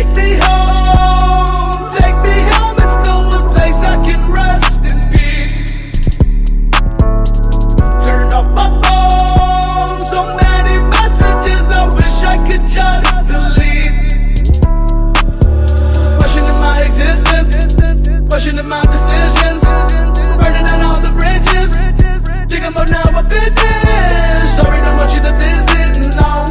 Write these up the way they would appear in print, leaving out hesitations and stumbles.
Take me home, it's still one place I can rest in peace. Turn off my phone, so many messages I wish I could just delete. Questioning my existence, questioning my decisions, burning down all the bridges, dig them up now I finished. Sorry, don't want you to visit, no.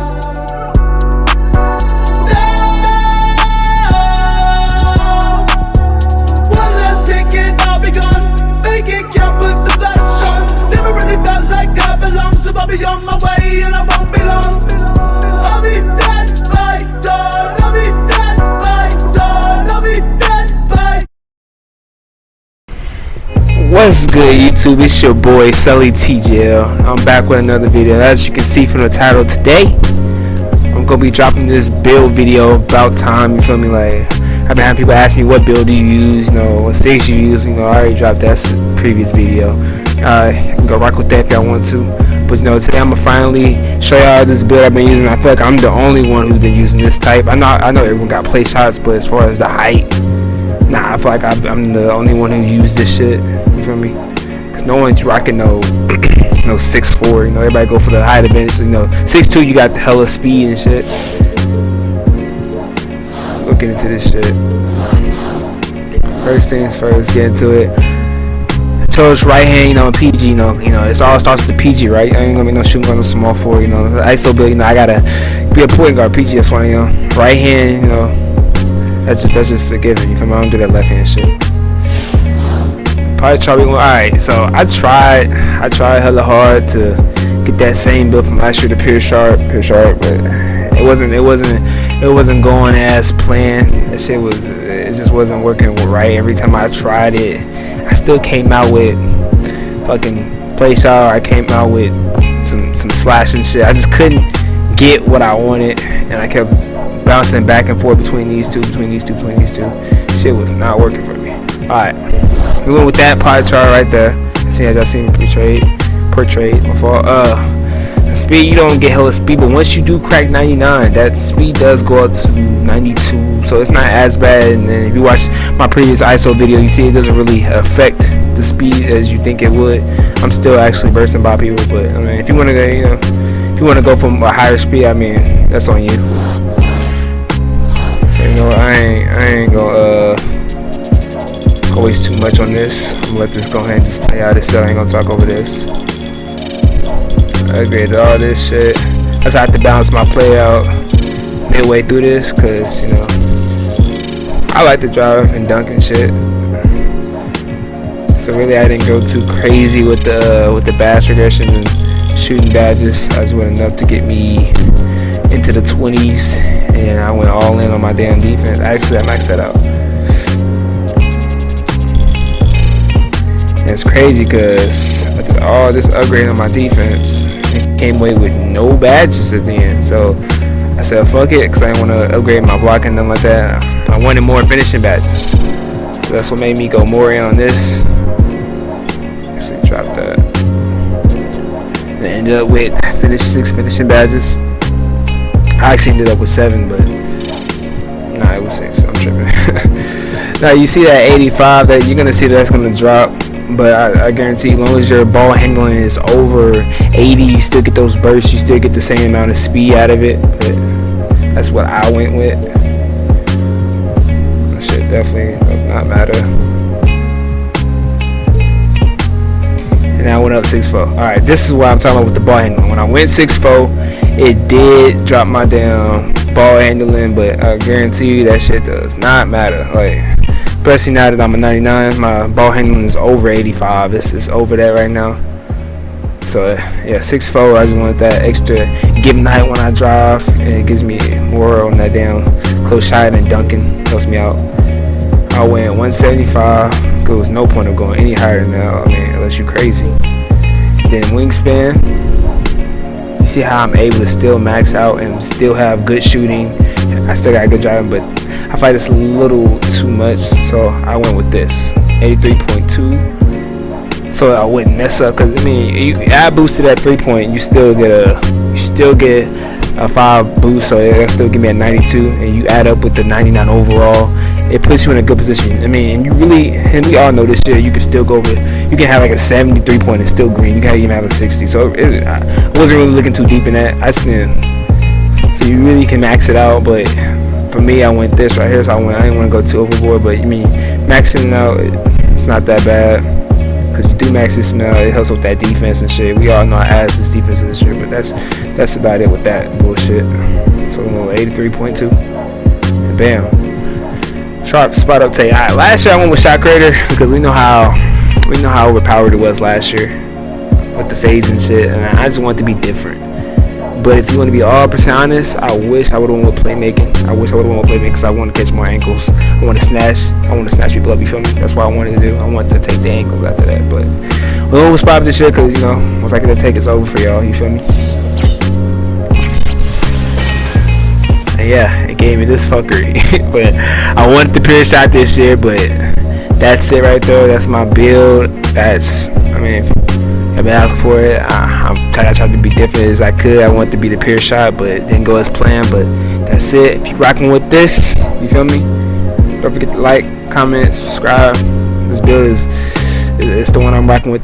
One last ticket, I'll be gone. Make it count, put the flash on. Never really felt like I belong, so I'll be on my way and I won't be long. I'll be dead by dawn, I'll be dead by dawn, I'll be dead by. What's good, YouTube? It's your boy Sully TJL. I'm back with another video. As you can see from the title, today I'm gonna be dropping this build video. About time, you feel me? Like, I've been having people ask me what build do you use, you know, what sticks you use. You know, I already dropped that previous video. You can go rock with that if y'all want to. But you know, today I'm gonna finally show y'all this build I've been using. I feel like I'm the only one who's been using this type. I know everyone got play shots, but as far as the height, nah, I feel like I'm the only one who used this shit. You feel me? Cause no one's rocking no 6'4". You know, everybody go for the height advantage. You know, 6'2", you got the hella speed and shit. We'll get into this shit. First things first, get into it. I chose right hand, you know, PG. You know, it all starts with the PG, right? I ain't gonna be no shooting on the small forward. You know, the ISO build. You know, I gotta be a point guard. PG, that's why, you know, right hand. You know, that's just a given. You feel me? I don't do that left hand shit. Probably try. Alright, so I tried hella hard to get that same build from last year, the Playshot, but it wasn't going as planned. That shit it just wasn't working right. Every time I tried it, I still came out with fucking Playshot. I came out with some slashing shit. I just couldn't get what I wanted, and I kept bouncing back and forth between these two. Shit was not working for me. Alright, we went with that pie chart right there. See, as y'all seen portrayed before. The speed, you don't get hella speed, but once you do crack 99, that speed does go up to 92, so it's not as bad. And then if you watch my previous ISO video, you see it doesn't really affect the speed as you think it would. I'm still actually bursting by people, but I mean, if you want to go, you know, if you want to go from a higher speed, I mean, that's on you. So you know, I ain't gonna go waste too much on this. I'm gonna let this go ahead and just play out itself. I ain't gonna talk over this. I upgraded all this shit. I tried to balance my play out midway through this, cause you know, I like to drive and dunk and shit. So really, I didn't go too crazy with the bass regression and shooting badges. I just went enough to get me into the 20s, and I went all in on my damn defense. Actually, I maxed that out. And it's crazy because all this upgrade on my defense, it came away with no badges at the end. So I said fuck it, because I didn't want to upgrade my blocking and nothing like that. I wanted more finishing badges, so that's what made me go more in on this. Actually, drop that. And I ended up with 6 finishing badges. I actually ended up with 7, but nah, it was 6. I'm tripping. Now you see that 85, that you're gonna see that's gonna drop. But I guarantee, as long as your ball handling is over 80, you still get those bursts. You still get the same amount of speed out of it. But that's what I went with. That shit definitely does not matter. And I went up 6'4". Alright, this is what I'm talking about with the ball handling. When I went 6'4", it did drop my damn ball handling, but I guarantee you that shit does not matter. Like, especially now that I'm a 99, my ball handling is over 85. It's over that right now. So yeah, 6'4", I just want that extra giving height when I drive, and it gives me more on that damn close shot, and dunking helps me out. I went 175. There was no point of going any higher than that. I mean, unless you're crazy. Then wingspan. You see how I'm able to still max out and still have good shooting. I still got good driving, but I fight this a little too much, so I went with this 83.2, so I wouldn't mess up. Cause I mean, I boosted at 3-point, you still still get a 5 boost, so that still give me a 92, and you add up with the 99 overall, it puts you in a good position. I mean, and we all know this year, you can still go over, you can have like a 73 point and still green. You can even have a 60. So I wasn't really looking too deep in that. So you really can max it out, but for me, I went this right here, so I didn't want to go too overboard. But maxing it out, it's not that bad. Because you do max this now, it helps with that defense and shit. We all know I asked this defense and shit, but that's about it with that bullshit. So I'm going 83.2, and bam, sharp spot up take. Alright, last year I went with shot creator because we know how overpowered it was last year with the phase and shit, and I just want it to be different. But if you want to be all % honest, I wish I would have went with playmaking. Because I want to catch more ankles. I want to snatch people up, you feel me? That's what I wanted to do. I wanted to take the ankles after that. But we'll overspot this shit because, once I get to take, it's over for y'all, you feel me? And yeah, it gave me this fuckery. But I wanted the pure shot this year, but that's it right there. That's my build. I've been asking for it. I tried to be different as I could. I wanted to be the pure shot, but it didn't go as planned. But that's it. If you're rocking with this, you feel me? Don't forget to like, comment, subscribe. This build is the one I'm rocking with.